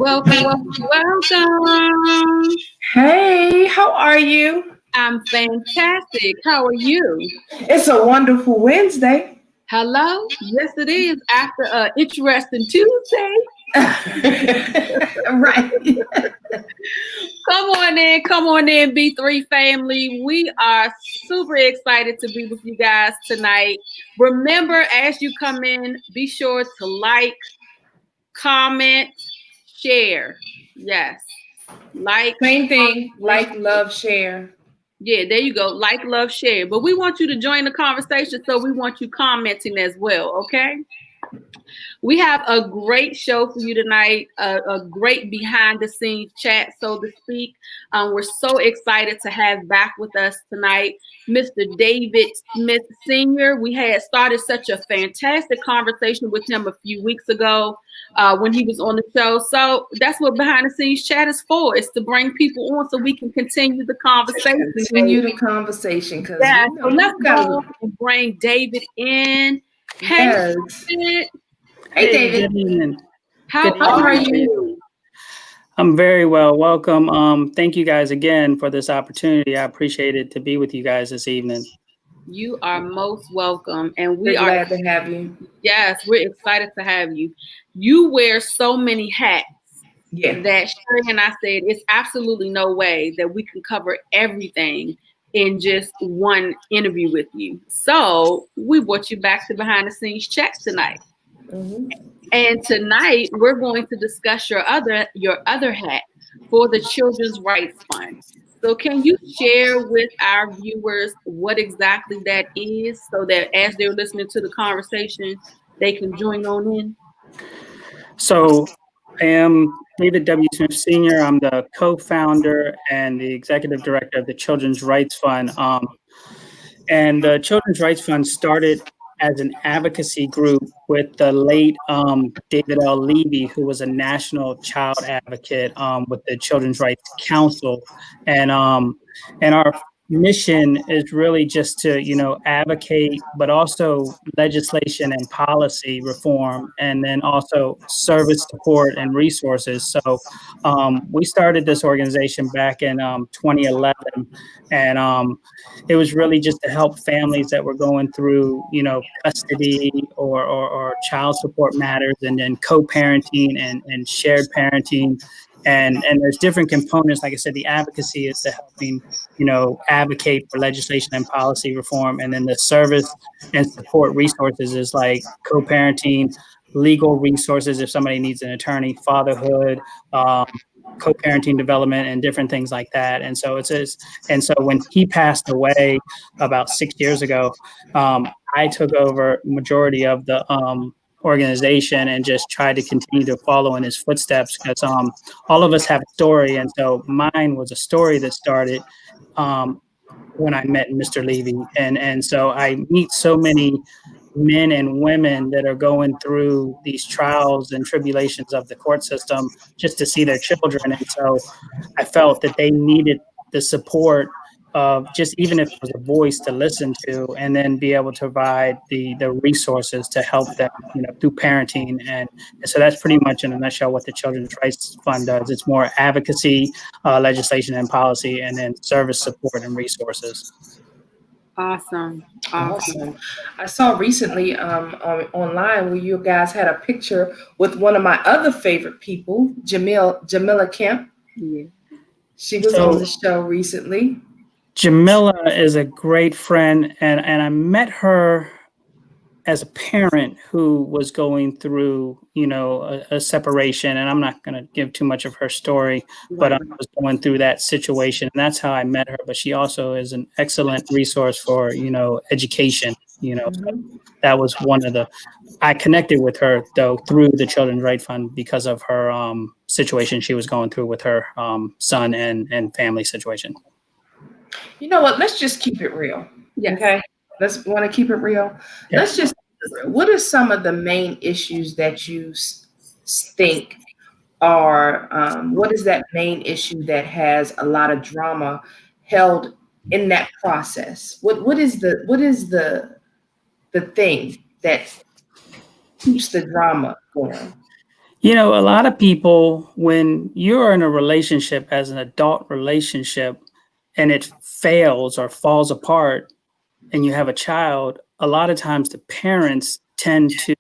Welcome, welcome, welcome. Hey, how are you? I'm fantastic. How are you? It's a wonderful Wednesday. Hello? Yes, it is. After an interesting Tuesday. Right. Come on in, B3 family. We are super excited to be with you guys tonight. Remember, as you come in, be sure to like, comment, share. Yes. Like, Same thing. Like, love, share. yeah, there you go. Like, love, share. But we want you to join the conversation, so we want you commenting as well, okay? We have a great show for you tonight, a great behind the scenes chat, so to speak. We're so excited to have back with us tonight Mr. David Smith Sr. We had started such a fantastic conversation with him a few weeks ago when he was on the show. So that's what behind the scenes chat is for. It's to bring people on so we can continue the conversation. Continue the conversation because Yeah, you know so let's you go got and bring David in. Hey, yes. David. Hey, David. Good evening. How Good How are are evening. you? I'm very well. Welcome. Thank you guys again for this opportunity. I appreciate it to be with you guys this evening. You are most welcome. And We're glad to have you. Yes, we're excited to have you. You wear so many hats that Sherri and I said it's absolutely no way that we can cover everything in just one interview with you. So we brought you back to behind the scenes chat tonight. Mm-hmm. And tonight we're going to discuss your other hat for the Children's Rights Fund. So can you share with our viewers what exactly that is so that as they're listening to the conversation, they can join on in? So I am David W. Smith Sr. I'm the co-founder and the executive director of the Children's Rights Fund. And the Children's Rights Fund started as an advocacy group with the late David L. Levy, who was a national child advocate with the Children's Rights Council. And our mission is really just to, advocate, but also legislation and policy reform, and then also service support and resources. So we started this organization back in 2011, and it was really just to help families that were going through, custody or child support matters, and then co-parenting and shared parenting. And there's different components. Like I said, the advocacy is to helping, advocate for legislation and policy reform. And then the service and support resources is like co-parenting, legal resources if somebody needs an attorney, fatherhood, co-parenting development, and different things like that. And so when he passed away about 6 years ago, I took over majority of the organization and just tried to continue to follow in his footsteps, because all of us have a story. And so mine was a story that started when I met Mr. Levy. And so I meet so many men and women that are going through these trials and tribulations of the court system just to see their children. And so I felt that they needed the support of just, even if it was a voice to listen to, and then be able to provide the resources to help them, through parenting. And so that's pretty much in a nutshell what the Children's Rights Fund does. It's more advocacy, legislation and policy, and then service support and resources. Awesome. I saw recently online where you guys had a picture with one of my other favorite people, Jamila Kemp. Yeah. She was on the show recently. Jamila is a great friend, and I met her as a parent who was going through, a separation. And I'm not going to give too much of her story, but I was going through that situation, and that's how I met her. But she also is an excellent resource for, education, So that was one of I connected with her, though, through the Children's Rights Fund because of her situation she was going through with her son and family situation. You know what? Let's just keep it real. Yes. Okay. Let's want to keep it real. Yeah. Let's just keep it real. What are some of the main issues that you think are, what is that main issue that has a lot of drama held in that process? What is the thing that keeps the drama going? You know, a lot of people, when you're in a relationship as an adult relationship and it fails or falls apart and you have a child, a lot of times the parents tend to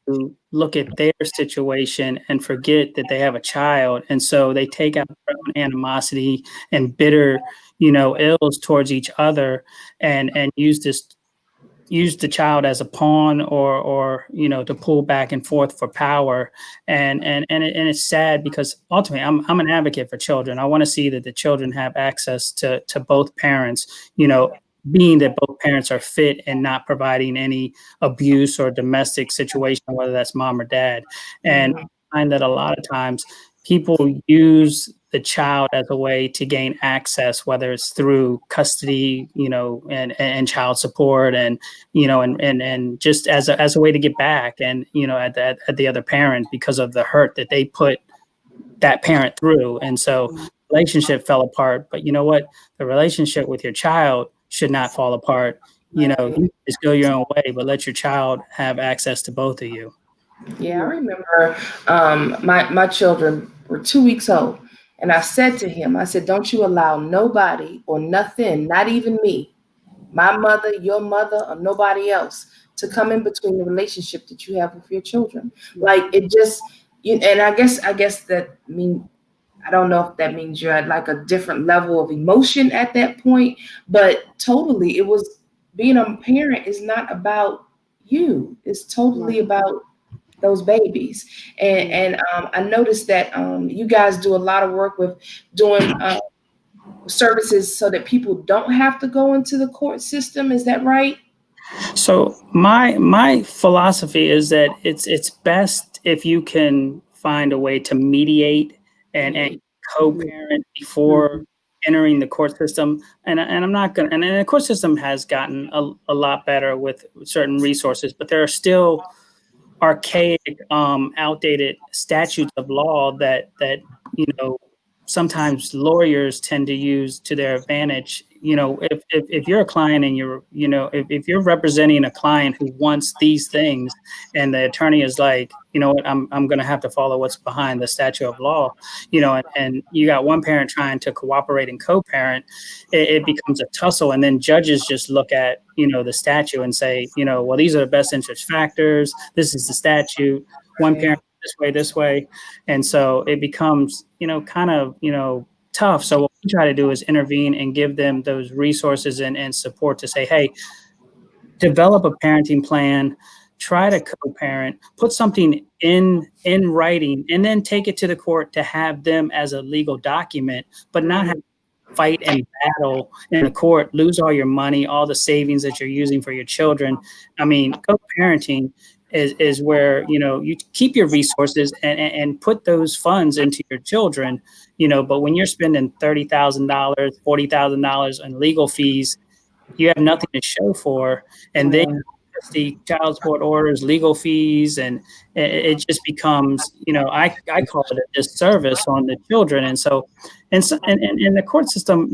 look at their situation and forget that they have a child. And so they take out their own animosity and bitter, ills towards each other and use the child as a pawn or to pull back and forth for power and it's sad because ultimately I'm an advocate for children. I want to see that the children have access to both parents, being that both parents are fit and not providing any abuse or domestic situation, whether that's mom or dad. And Mhm. I find that a lot of times people use the child as a way to gain access, whether it's through custody, and child support and just as a way to get back and at the other parent because of the hurt that they put that parent through. And so relationship fell apart, but you know what, the relationship with your child should not fall apart. Right. You just go your own way, but let your child have access to both of you. Yeah, I remember my children were 2 weeks old, and I said to him, I said, "Don't you allow nobody or nothing, not even me, my mother, your mother, or nobody else, to come in between the relationship that you have with your children." Like it just, and I guess that mean I don't know if that means you're at like a different level of emotion at that point, but totally, it was being a parent is not about you. It's totally about those babies. And I noticed that you guys do a lot of work with doing services so that people don't have to go into the court system. Is that right? So my philosophy is that it's best if you can find a way to mediate and Mediate. co-parent before entering the court system. And I'm not gonna and the court system has gotten a lot better with certain resources, but there are still archaic, outdated statutes of law that you know sometimes lawyers tend to use to their advantage. If you're a client and if you're representing a client who wants these things, and the attorney is like, you know what, I'm going to have to follow what's behind the statute of law, and you got one parent trying to cooperate and co-parent, it becomes a tussle, and then judges just look at the statute and say, well, these are the best interest factors, this is the statute, one Right. parent this way, and so it becomes kind of tough. So what we try to do is intervene and give them those resources and support to say, hey, develop a parenting plan, try to co-parent, put something in writing, and then take it to the court to have them as a legal document, but not have fight and battle in the court, lose all your money, all the savings that you're using for your children. I mean, co-parenting is where you keep your resources and put those funds into your children. But when you're spending $30,000, $40,000 on legal fees, you have nothing to show for, and then Yeah. the child support orders, legal fees, and it just becomes, I call it a disservice on the children. And so, and the court system,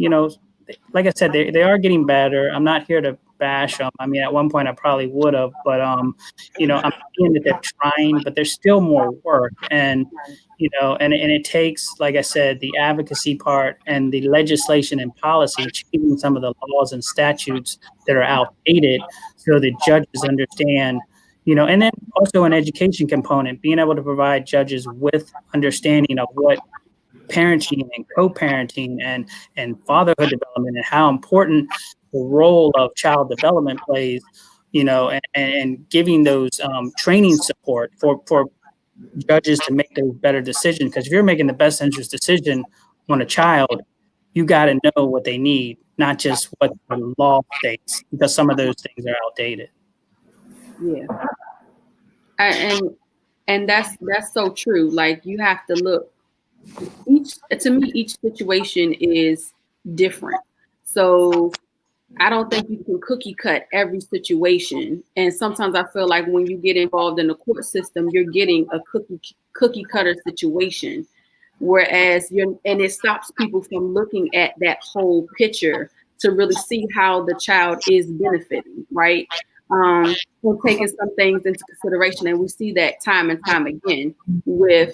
like I said, they are getting better. I'm not here to bash them. I mean, at one point I probably would have, but I'm seeing that they're trying, but there's still more work. And it takes, like I said, the advocacy part and the legislation and policy, changing some of the laws and statutes that are outdated so that judges understand, and then also an education component, being able to provide judges with understanding of what parenting and co-parenting and fatherhood development and how important the role of child development plays, and giving those training support for judges to make those better decisions. Because if you're making the best interest decision on a child, you got to know what they need, not just what the law states, because some of those things are outdated. Yeah. And that's so true. Like you have to look, to me each situation is different. So I don't think you can cookie cut every situation. And sometimes I feel like when you get involved in the court system, you're getting a cookie cutter situation. Whereas and it stops people from looking at that whole picture to really see how the child is benefiting, right? We're taking some things into consideration, and we see that time and time again with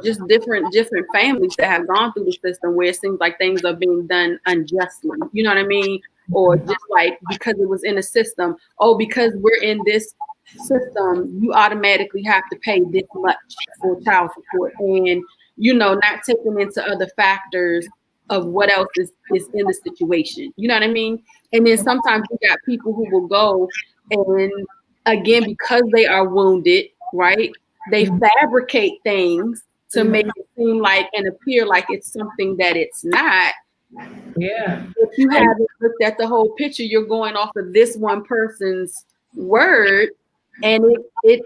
just different families that have gone through the system where it seems like things are being done unjustly. You know what I mean? Or just like because it was in a system. Oh, because we're in this system, you automatically have to pay this much for child support, and not taking into other factors of what else is in the situation. You know what I mean? And then sometimes you got people who will go and again because they are wounded, right? They fabricate things to make it seem like and appear like it's something that it's not. Yeah. If you haven't looked at the whole picture, you're going off of this one person's word, and it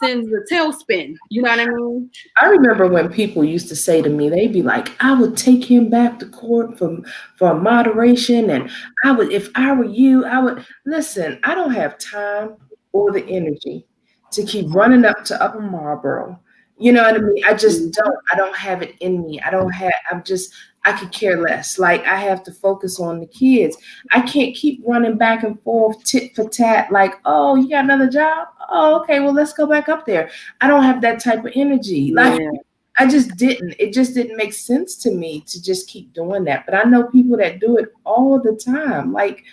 sends a tailspin. You know what I mean? I remember when people used to say to me, they'd be like, I would take him back to court for moderation. And I would, if I were you, I would listen, I don't have time or the energy to keep running up to Upper Marlboro. You know what I mean? I just I don't have it in me. I could care less. Like I have to focus on the kids. I can't keep running back and forth, tit for tat, like, oh, you got another job? Oh, okay, well, let's go back up there. I don't have that type of energy. Like I just didn't. It just didn't make sense to me to just keep doing that. But I know people that do it all the time. Like,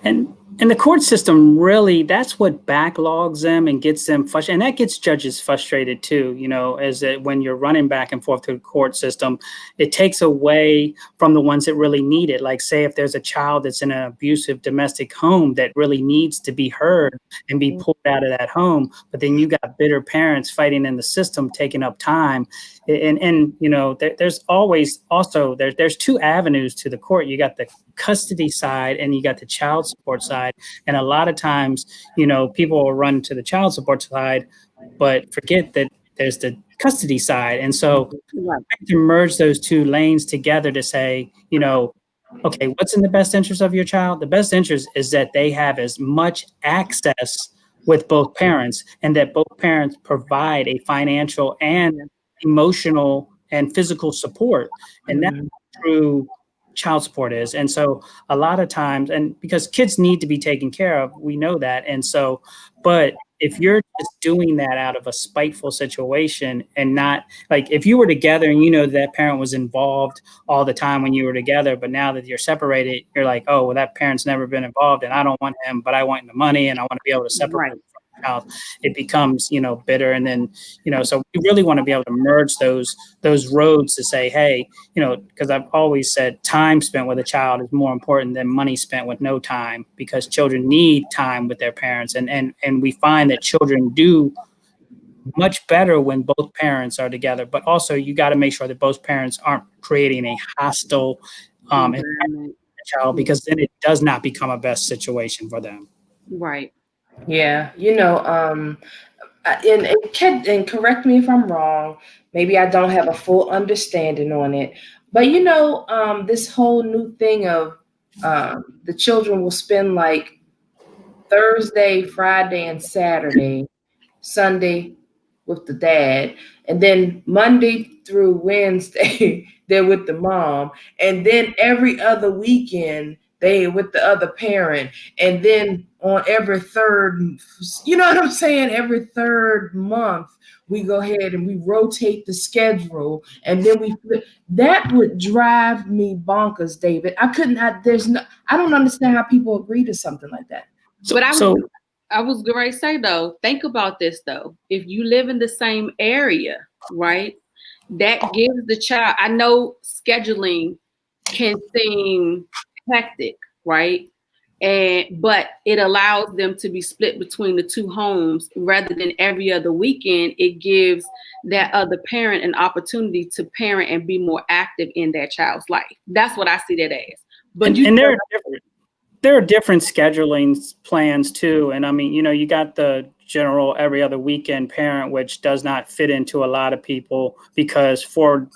And the court system really, that's what backlogs them and gets them frustrated. And that gets judges frustrated too, as when you're running back and forth through the court system, it takes away from the ones that really need it. Like say if there's a child that's in an abusive domestic home that really needs to be heard and be pulled out of that home, but then you got bitter parents fighting in the system, taking up time. And there's always also, there's two avenues to the court. You got the custody side and you got the child support side. And a lot of times, people will run to the child support side, but forget that there's the custody side. And so I have to merge those two lanes together to say, okay, what's in the best interest of your child? The best interest is that they have as much access with both parents and that both parents provide a financial and emotional and physical support. And that's true child support is. And so a lot of times, and because kids need to be taken care of, we know that. And so, but if you're just doing that out of a spiteful situation and not like if you were together and that parent was involved all the time when you were together, but now that you're separated, you're like, oh, well, that parent's never been involved and I don't want him, but I want the money and I want to be able to separate him from the child. It becomes, bitter. And then, so we really want to be able to merge those roads to say, hey, because I've always said time spent with a child is more important than money spent with no time, because children need time with their parents. And we find that children do much better when both parents are together, but also you got to make sure that both parents aren't creating a hostile environment for the child, because then it does not become a best situation for them. Right. Yeah. And correct me if I'm wrong. Maybe I don't have a full understanding on it, but this whole new thing of the children will spend like Thursday, Friday, and Saturday, Sunday with the dad, and then Monday through Wednesday they're with the mom, and then every other weekend they with the other parent, and then on every third, every third month we go ahead and we rotate the schedule, and then we flip. That would drive me bonkers, David. I don't understand how people agree to something like that. I was going to say though, think about this though. If you live in the same area, right, that gives the child, I know scheduling can seem hectic, right? But it allows them to be split between the two homes rather than every other weekend. It gives that other parent an opportunity to parent and be more active in their child's life. That's what I see that as. But there are different scheduling plans too. And I mean, you got the general every other weekend parent, which does not fit into a lot of people because four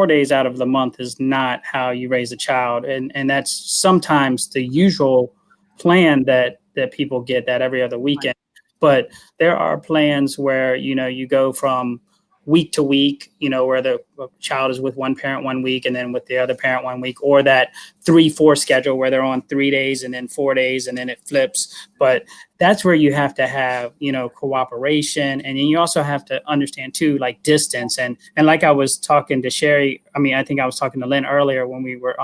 days out of the month is not how you raise a child. And that's sometimes the usual plan that people get, that every other weekend. But there are plans where, you go from week to week, where the child is with one parent 1 week and then with the other parent 1 week, or that 3-4 schedule where they're on 3 days and then 4 days and then it flips. But that's where you have to have, cooperation. And then you also have to understand too, like distance. And like I was talking to Sherri, I think I was talking to Lynn earlier when we were,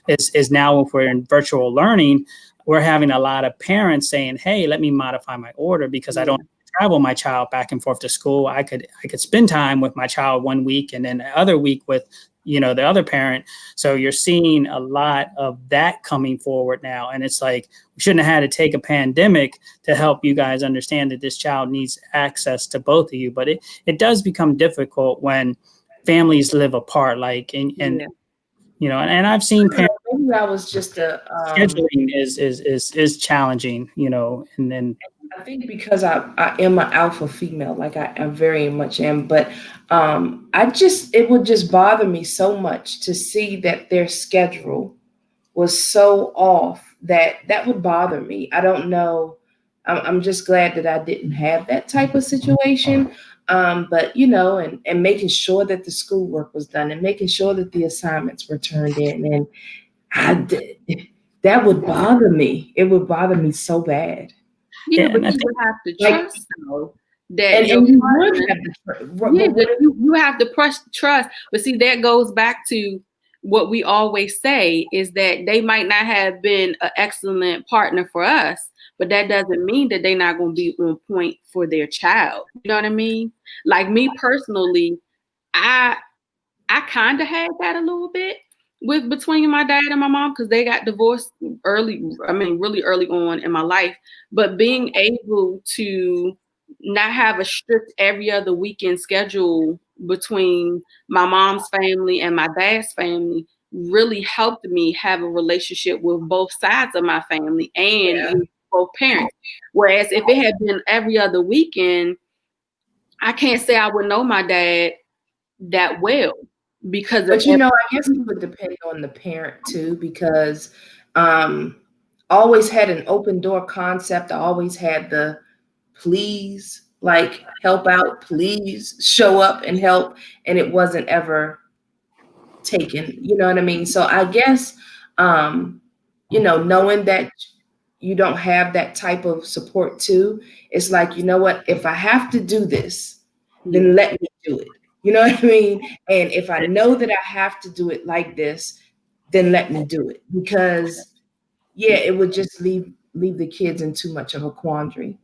is now if we're in virtual learning, we're having a lot of parents saying, hey, let me modify my order because I don't travel my child back and forth to school. I could spend time with my child 1 week and then the other week with, the other parent. So you're seeing a lot of that coming forward now. And it's like, we shouldn't have had to take a pandemic to help you guys understand that this child needs access to both of you. But it does become difficult when families live apart, and I've seen parents. Maybe I was just scheduling is challenging, and then I think because I am an alpha female, like I very much am, but it would just bother me so much to see that their schedule was so off that would bother me. I don't know. I'm just glad that I didn't have that type of situation. But and making sure that the schoolwork was done and making sure that the assignments were turned in, and that would bother me. It would bother me so bad. Yeah, but you would have to trust though that you would have to you have to trust. But see, that goes back to what we always say is that they might not have been an excellent partner for us, but that doesn't mean that they're not going to be on point for their child. You know what I mean? Like me personally, I kind of had that a little bit between my dad and my mom because they got divorced early. I mean, really early on in my life. But being able to not have a strict every other weekend schedule between my mom's family and my dad's family really helped me have a relationship with both sides of my family and with both parents. Whereas if it had been every other weekend, I can't say I would know my dad that well. Because I guess it would depend on the parent too, because always had an open door concept. I always had the please, like help out, please show up and help, and it wasn't ever taken. You know what I mean? So I guess knowing that you don't have that type of support too, it's like, you know what, if I have to do this, then let me do it. You know what I mean? And if I know that I have to do it like this, then let me do it. Because, it would just leave the kids in too much of a quandary.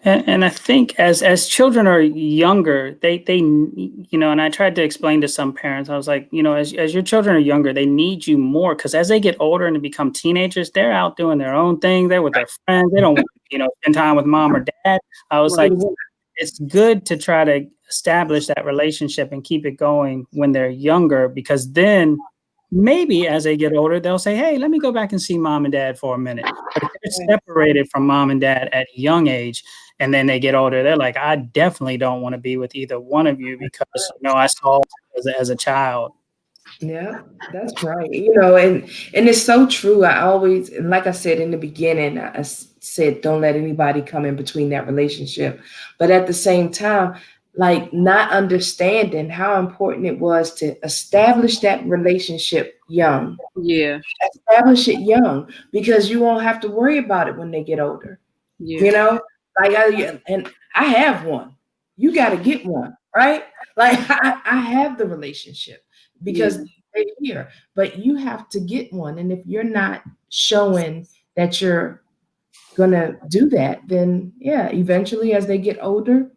And I think as children are younger, they and I tried to explain to some parents, I was like, as your children are younger, they need you more because as they get older and become teenagers, they're out doing their own thing. They're with their friends. They don't, spend time with mom or dad. I was like, it's good to try to establish that relationship and keep it going when they're younger, because then maybe as they get older, they'll say, hey, let me go back and see mom and dad for a minute. But if they're separated from mom and dad at a young age and then they get older, they're like, I definitely don't want to be with either one of you because, I saw as a child. Yeah, that's right. And it's so true. I always, and like I said in the beginning, I said, don't let anybody come in between that relationship. But at the same time, like not understanding how important it was to establish that relationship young. Yeah. Establish it young because you won't have to worry about it when they get older. Yeah. And I have one. You got to get one, right? Like I have the relationship because they're here, but you have to get one. And if you're not showing that you're going to do that, then eventually as they get older,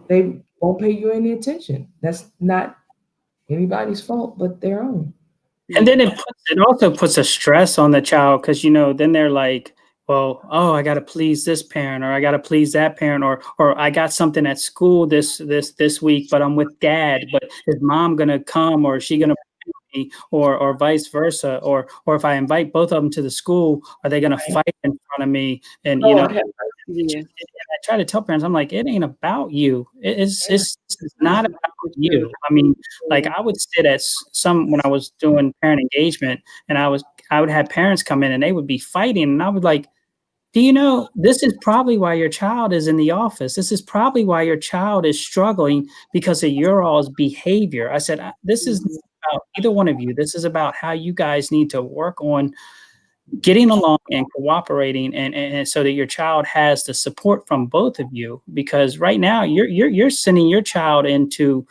they won't pay you any attention. That's not anybody's fault but their own. And then it also puts a stress on the child because, then they're like, well, I got to please this parent or I got to please that parent or I got something at school this week, but I'm with dad. But is mom going to come or is she going to me or vice versa? Or if I invite both of them to the school, are they going to fight in front of me? And, I try to tell parents, I'm like, it ain't about you. It's not about you. I mean, like I would sit at when I was doing parent engagement and I would have parents come in and they would be fighting and I would like, do you know, this is probably why your child is in the office. This is probably why your child is struggling because of your all's behavior. I said, this is not about either one of you. This is about how you guys need to work on getting along and cooperating, and so that your child has the support from both of you. Because right now you're sending your child into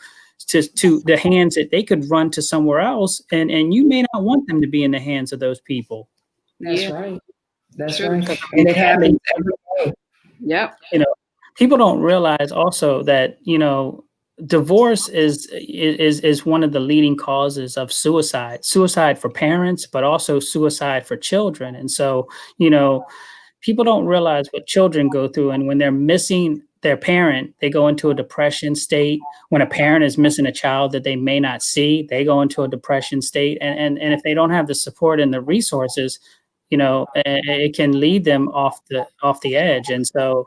to the hands that they could run to somewhere else, and you may not want them to be in the hands of those people. That's Yeah. right. That's True. right. And it happens every day. Yep. You know, people don't realize also that, you know, divorce is one of the leading causes of suicide for parents, but also suicide for children. And so, you know, people don't realize what children go through, and when they're missing their parent, they go into a depression state. When a parent is missing a child that they may not see, they go into a depression state, and if they don't have the support and the resources, you know, it can lead them off the edge. And so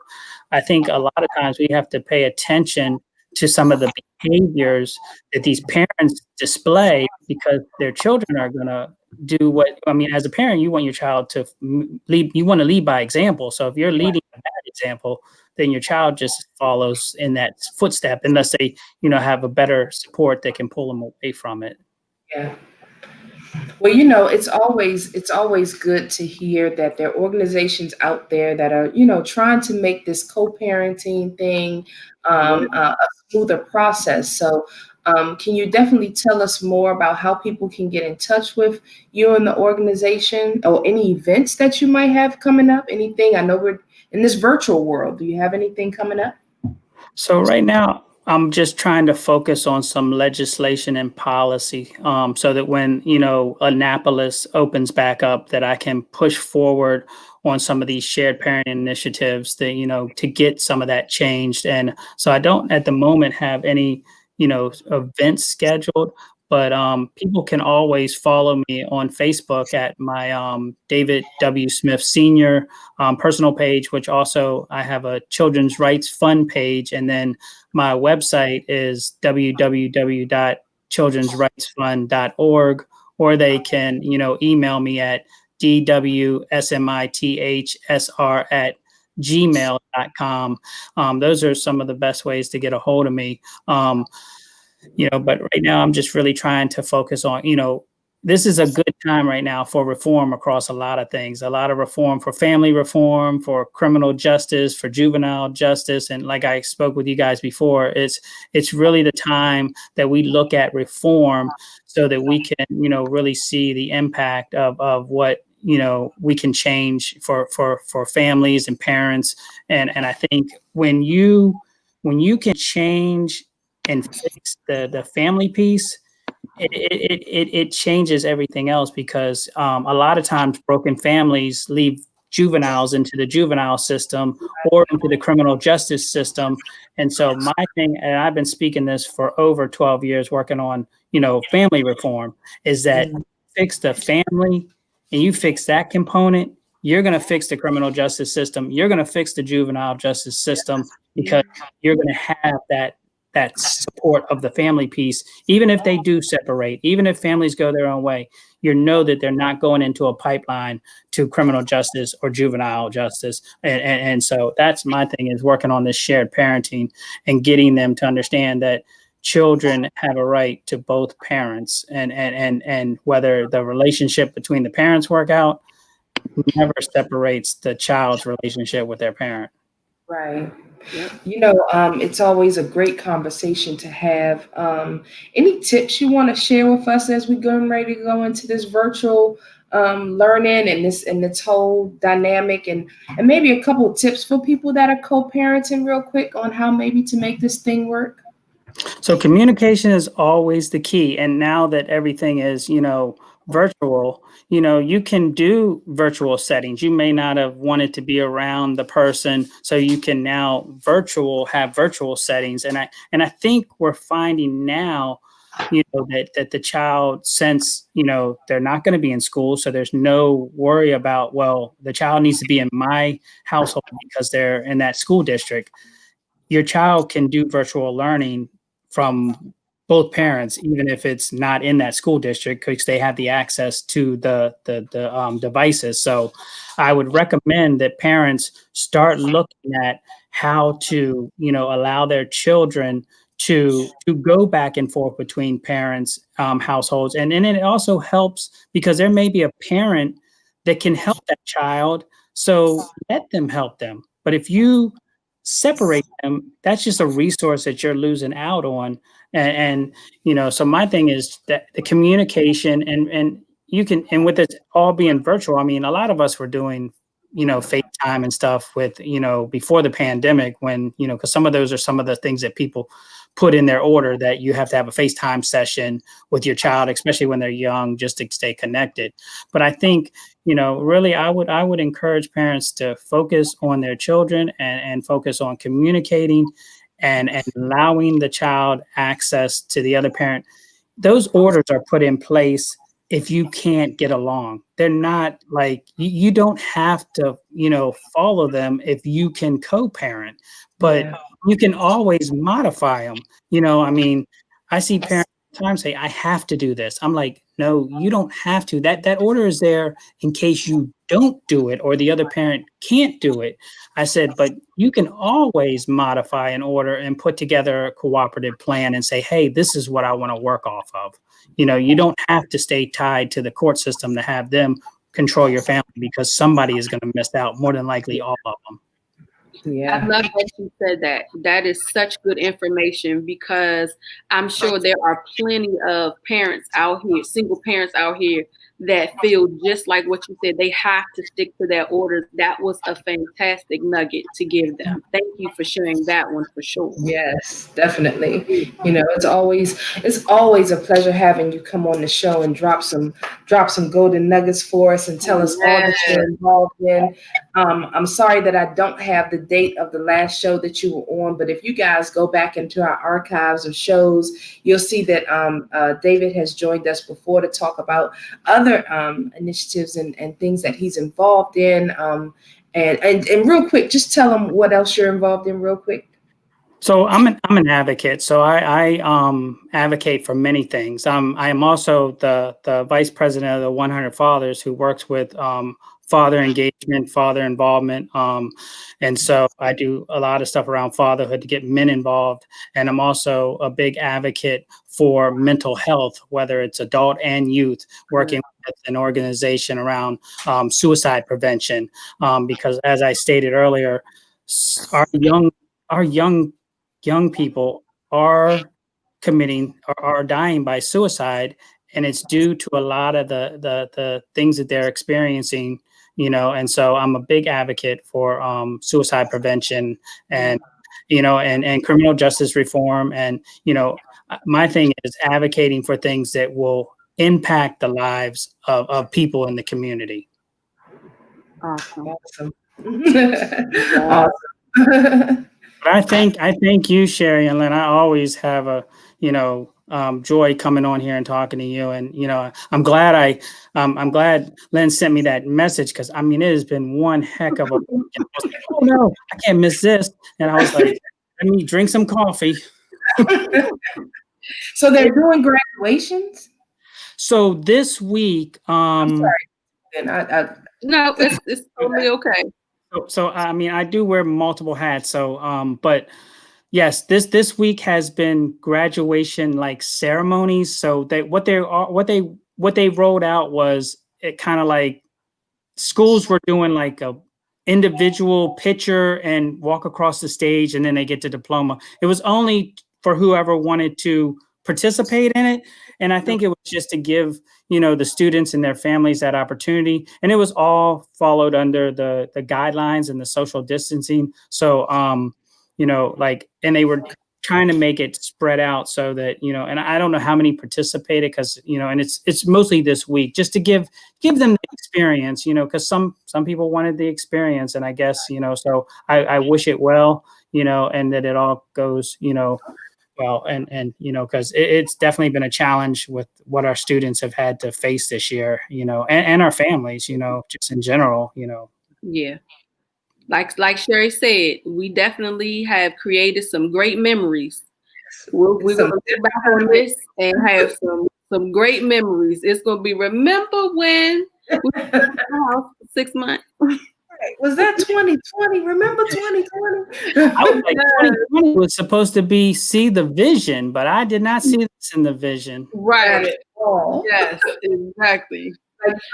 I think a lot of times we have to pay attention to some of the behaviors that these parents display, because their children are going to do what, I mean, as a parent, you want your child to lead, you want to lead by example. So if you're leading a bad example, then your child just follows in that footstep, unless they, you know, have a better support that can pull them away from it. Yeah. Well, you know, it's always good to hear that there are organizations out there that are, you know, trying to make this co-parenting thing a smoother process. So, can you definitely tell us more about how people can get in touch with you and the organization, or any events that you might have coming up? Anything? I know we're in this virtual world. Do you have anything coming up? So right now, I'm just trying to focus on some legislation and policy, so that when, you know, Annapolis opens back up, that I can push forward on some of these shared parent initiatives that, you know, to get some of that changed. And so I don't at the moment have any, you know, events scheduled, but people can always follow me on Facebook at my David W. Smith Sr. Personal page, which also I have a Children's Rights Fund page. And then my website is www.childrensrightsfund.org, or they can, you know, email me at dwsmithsr@gmail.com. Those are some of the best ways to get a hold of me. You know, but right now I'm just really trying to focus on, you know, this is a good time right now for reform across a lot of things, a lot of reform for family reform, for criminal justice, for juvenile justice. And like I spoke with you guys before, it's really the time that we look at reform so that we can, you know, really see the impact of what, you know, we can change for families and parents. And I think when you can change and fix the family piece, it changes everything else, because a lot of times broken families leave juveniles into the juvenile system or into the criminal justice system. And so my thing, and I've been speaking this for over 12 years, working on, you know, family reform, is that fix the family and you fix that component, you're going to fix the criminal justice system. You're going to fix the juvenile justice system, because you're going to have that support of the family piece. Even if they do separate, even if families go their own way, you know that they're not going into a pipeline to criminal justice or juvenile justice. And so that's my thing, is working on this shared parenting and getting them to understand that children have a right to both parents, and whether the relationship between the parents work out, never separates the child's relationship with their parent. Right. Yep. You know, it's always a great conversation to have. Any tips you want to share with us as we getting ready to go into this virtual learning and this whole dynamic, and maybe a couple of tips for people that are co-parenting real quick on how maybe to make this thing work? So communication is always the key. And now that everything is, you know, virtual, you know, you can do virtual settings. You may not have wanted to be around the person, so you can now have virtual settings. And I think we're finding now, you know, that the child, since, you know, they're not going to be in school, so there's no worry about, well, the child needs to be in my household because they're in that school district. Your child can do virtual learning from both parents, even if it's not in that school district, because they have the access to the devices. So I would recommend that parents start looking at how to, allow their children to go back and forth between parents, households. And then it also helps because there may be a parent that can help that child. So let them help them. But if you separate them, that's just a resource that you're losing out on. So my thing is that the communication and you can, and with it all being virtual, I mean, a lot of us were doing, FaceTime and stuff with, before the pandemic when, because some of those are some of the things that people put in their order that you have to have a FaceTime session with your child, especially when they're young, just to stay connected. But I think, really I would encourage parents to focus on their children and focus on communicating and allowing the child access to the other parent. Those orders are put in place if you can't get along. They're not like you don't have to, follow them if you can co-parent, but you can always modify them. I mean, I see parents sometimes say, I have to do this. I'm like, no, you don't have to. That order is there in case you don't do it or the other parent can't do it. I said, but you can always modify an order and put together a cooperative plan and say, hey, this is what I want to work off of. You don't have to stay tied to the court system to have them control your family because somebody is going to miss out, more than likely all of them. I love that you said that. That is such good information because I'm sure there are plenty of parents out here, single parents out here that feel just like what you said. They have to stick to their orders. That was a fantastic nugget to give them. Thank you for sharing that one for sure. Yes, definitely. It's always a pleasure having you come on the show and drop some golden nuggets for us and tell us all that you're involved in. I'm sorry that I don't have the date of the last show that you were on, but if you guys go back into our archives of shows, you'll see that David has joined us before to talk about other initiatives and things that he's involved in. And real quick, just tell them what else you're involved in real quick. So I'm an advocate. So I advocate for many things. I am also the vice president of the 100 Fathers who works with father engagement, father involvement. And so I do a lot of stuff around fatherhood to get men involved. And I'm also a big advocate for mental health, whether it's adult and youth, working with an organization around suicide prevention. Because as I stated earlier, our young people are committing or are dying by suicide, and it's due to a lot of the things that they're experiencing, and so I'm a big advocate for suicide prevention and and criminal justice reform. And my thing is advocating for things that will impact the lives of people in the community. Awesome. Awesome. But I thank you, Sherri and Lynn. I always have a joy coming on here and talking to you. And I'm glad Lynn sent me that message because I mean it has been one heck of a. Oh no, I can't miss this. And I was like, let me drink some coffee. So they're doing graduations. So this week, I'm sorry. No, it's totally okay. So I mean, I do wear multiple hats. So, but yes, this week has been graduation like ceremonies. So what they rolled out was it kind of like schools were doing like a individual picture and walk across the stage, and then they get the diploma. It was only for whoever wanted to participate in it, and I think it was just to give the students and their families that opportunity. And it was all followed under the guidelines and the social distancing. So, and they were trying to make it spread out so that, and I don't know how many participated because, and it's mostly this week just to give them the experience, because some people wanted the experience. And I guess, so I wish it well, and that it all goes, well, and because it's definitely been a challenge with what our students have had to face this year, and our families, just in general, Yeah. Like Sherri said, we definitely have created some great memories We're gonna look back on this and have some great memories. It's gonna be remember when we were in the house for 6 months. Was that 2020? Remember 2020? I was like, 2020 was supposed to be see the vision, but I did not see this in the vision. Right. Yes, exactly.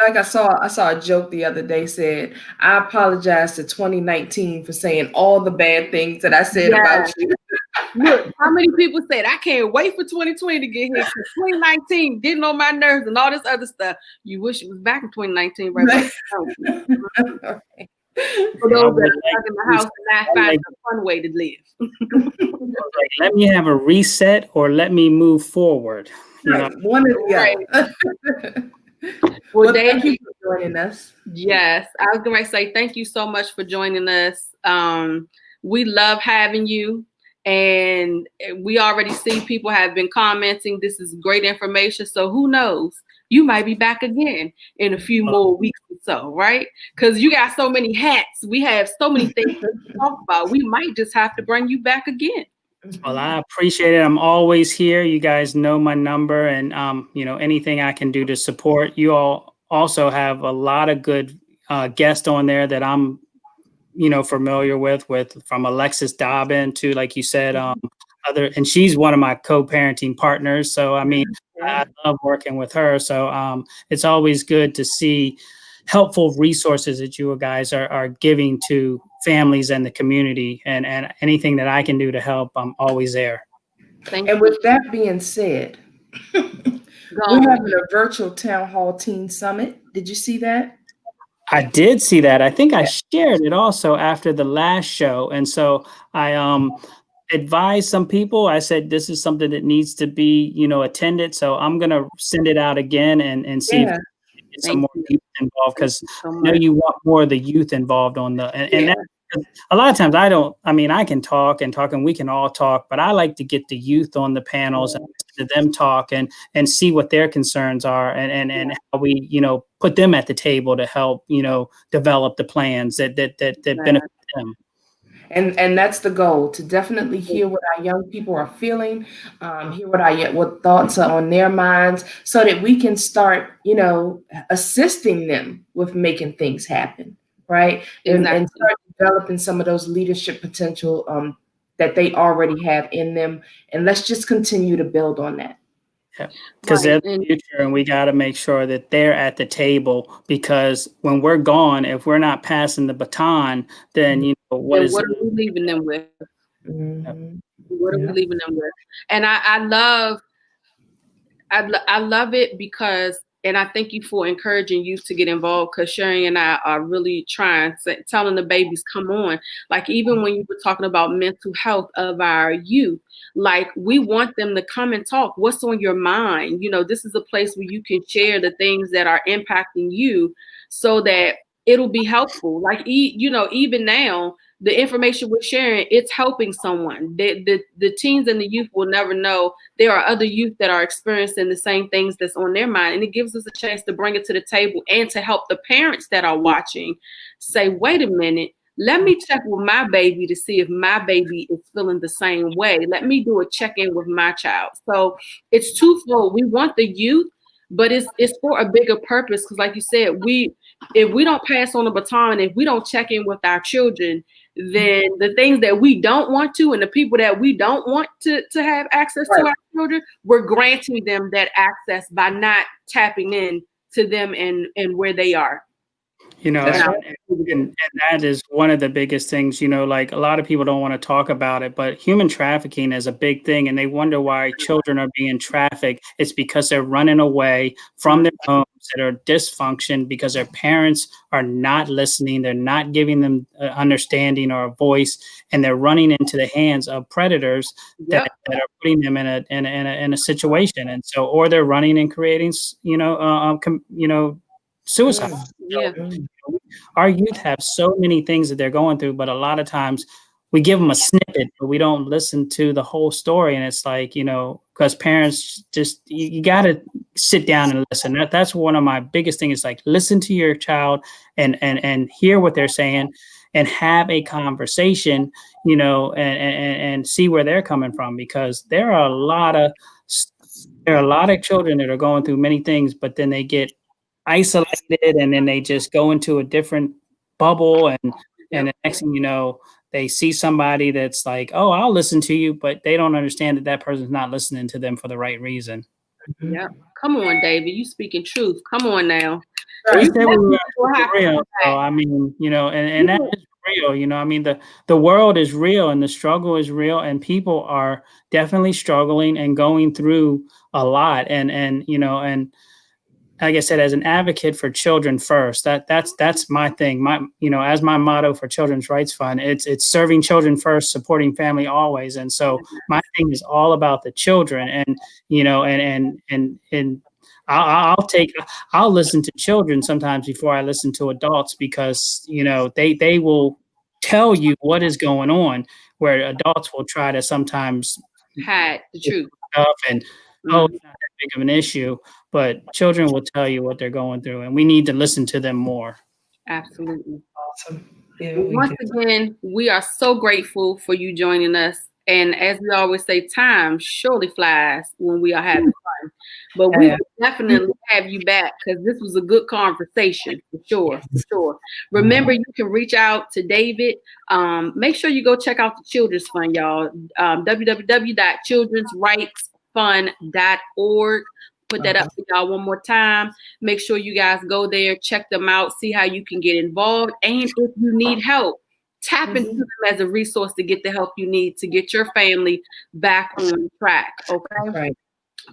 Like I saw a joke the other day said, I apologize to 2019 for saying all the bad things that I said about you. Look, how many people said, I can't wait for 2020 to get here because 2019 getting on my nerves and all this other stuff. You wish it was back in 2019, right? For those that are stuck in the house and not finding a fun way to live. Like, let me have a reset or let me move forward. Right. One is right. Well, Dave, thank you for joining us. Yes, I was going to say thank you so much for joining us. We love having you, and we already see people have been commenting. This is great information. So who knows? You might be back again in a few more weeks or so, right? Because you got so many hats. We have so many things to talk about. We might just have to bring you back again. Well, I appreciate it. I'm always here. You guys know my number, and anything I can do to support. You all also have a lot of good guests on there that I'm, familiar with from Alexis Dobbin to, like you said, and she's one of my co-parenting partners. So I mean, I love working with her. So it's always good to see helpful resources that you guys are giving to families and the community, and anything that I can do to help, I'm always there. And with that being said, we're having a virtual town hall teen summit. Did you see that? I did see that. I think I shared it also after the last show. And so I advised some people. I said, this is something that needs to be, attended. So I'm going to send it out again and see if we can get some more people involved, because I know you want more of the youth involved on the, and that, a lot of times I can talk and we can all talk, but I like to get the youth on the panels and listen to them talk and see what their concerns are and how we, put them at the table to help, develop the plans that benefit them. And that's the goal, to definitely hear what our young people are feeling, hear what thoughts are on their minds, so that we can start, assisting them with making things happen. Right. Exactly. And start developing some of those leadership potential that they already have in them. And let's just continue to build on that. Yeah, because they're the future, and we got to make sure that they're at the table, because when we're gone, if we're not passing the baton, then what are we leaving them with? What are we leaving them with? And I love it because, and I thank you for encouraging youth to get involved, because Sherri and I are really telling the babies, come on. Like, even when you were talking about mental health of our youth, like, we want them to come and talk. What's on your mind? This is a place where you can share the things that are impacting you, so that it'll be helpful. Like, even now, the information we're sharing, it's helping someone. The teens and the youth will never know there are other youth that are experiencing the same things that's on their mind. And it gives us a chance to bring it to the table and to help the parents that are watching say, wait a minute, let me check with my baby to see if my baby is feeling the same way. Let me do a check-in with my child. So it's twofold. We want the youth, but it's for a bigger purpose. Because like you said, if we don't pass on the baton, if we don't check in with our children, then the things that we don't want to, and the people that we don't want to have access to our children, we're granting them that access by not tapping in to them and where they are. And that is one of the biggest things, like, a lot of people don't want to talk about it, but human trafficking is a big thing. And they wonder why children are being trafficked. It's because they're running away from their homes that are dysfunction, because their parents are not listening. They're not giving them understanding or a voice, and they're running into the hands of predators that are putting them in a situation. And so, or they're running and creating, suicide. Our youth have so many things that they're going through, but a lot of times we give them a snippet, but we don't listen to the whole story. And it's like, because parents just, you got to sit down and listen. That's one of my biggest things, is like, listen to your child and hear what they're saying. and have a conversation, you know, and see where they're coming from, because there are a lot of children that are going through many things, but then they get isolated and then they just go into a different bubble, and the next thing you know, they see somebody that's like, oh, I'll listen to you, but they don't understand that that person's not listening to them for the right reason. Yep. Come on, David. You speaking truth. Come on now. You said we were real. So, I mean, you know, and that is real. You know, I mean, the world is real and the struggle is real, and people are definitely struggling and going through a lot. And you know, and like I said, as an advocate for children first, that's my thing. My, you know, as my motto for Children's Rights Fund, it's serving children first, supporting family always. And so my thing is all about the children, and you know, and I'll listen to children sometimes before I listen to adults, because you know they will tell you what is going on, where adults will try to sometimes hide the truth stuff and oh, it's not that big of an issue, but children will tell you what they're going through, and we need to listen to them more. Absolutely. Awesome. Yeah, once again, we are so grateful for you joining us. And as we always say, time surely flies when we are having fun. But we will definitely have you back, because this was a good conversation for sure. For sure. Remember, you can reach out to David. Make sure you go check out the Children's Fund, y'all. www.childrensrightsfund.org. Put that up for y'all one more time. Make sure you guys go there, check them out, see how you can get involved. And if you need help, tap into them as a resource to get the help you need to get your family back on track. Okay. Right.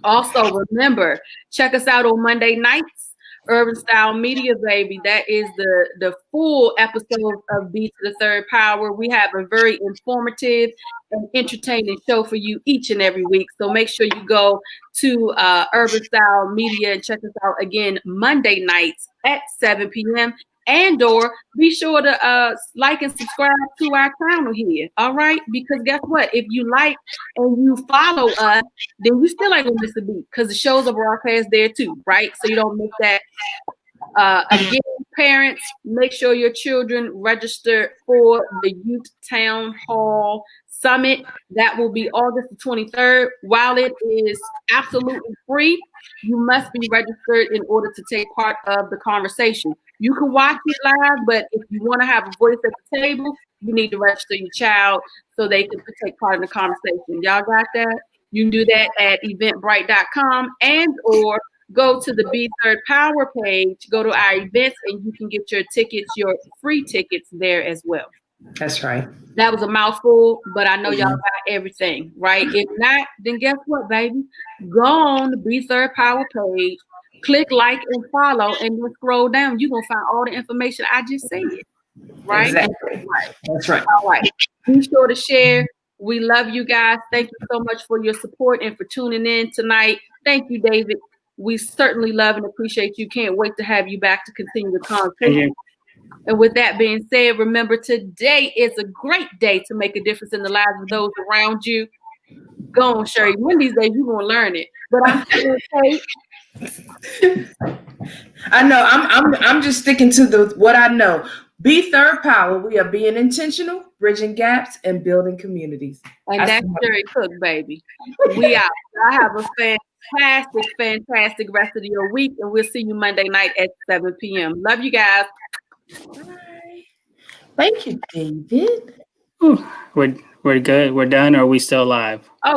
Also, remember, check us out on Monday nights. Urban Style Media, baby. That is the full episode of B3rdPower. We have a very informative and entertaining show for you each and every week. So make sure you go to Urban Style Media and check us out again Monday nights at 7 p.m. And/or be sure to like and subscribe to our channel here. All right? Because guess what? If you like and you follow us, then you still ain't gonna miss a beat, because the shows are broadcast there too, right? So you don't miss that. Again, parents, make sure your children register for the Youth Town Hall Summit. That will be August the 23rd. While it is absolutely free, you must be registered in order to take part of the conversation. You can watch it live, but if you want to have a voice at the table, you need to register your child so they can take part in the conversation. Y'all got that? You can do that at eventbrite.com and/or go to the B3rdPower page, go to our events, and you can get your tickets, your free tickets there as well. That's right. That was a mouthful, but I know y'all got everything, right? If not, then guess what, baby? Go on the B3rdPower page, click like and follow, and then scroll down. You're going to find all the information I just said, right? Exactly. Right. That's right. All right. Be sure to share. We love you guys. Thank you so much for your support and for tuning in tonight. Thank you, David. We certainly love and appreciate you. Can't wait to have you back to continue the conversation. And with that being said, remember, today is a great day to make a difference in the lives of those around you. Go on, Sherri. One of these days you're gonna learn it. But I'm still I know. I'm just sticking to what I know. B3rdPower. We are being intentional, bridging gaps, and building communities. And that's Sherri Cook, baby. We out. I have a fantastic rest of your week, and we'll see you Monday night at 7 p.m. Love you guys. Bye. Thank you, David. We're good. We're done. Or are we still live? Oh.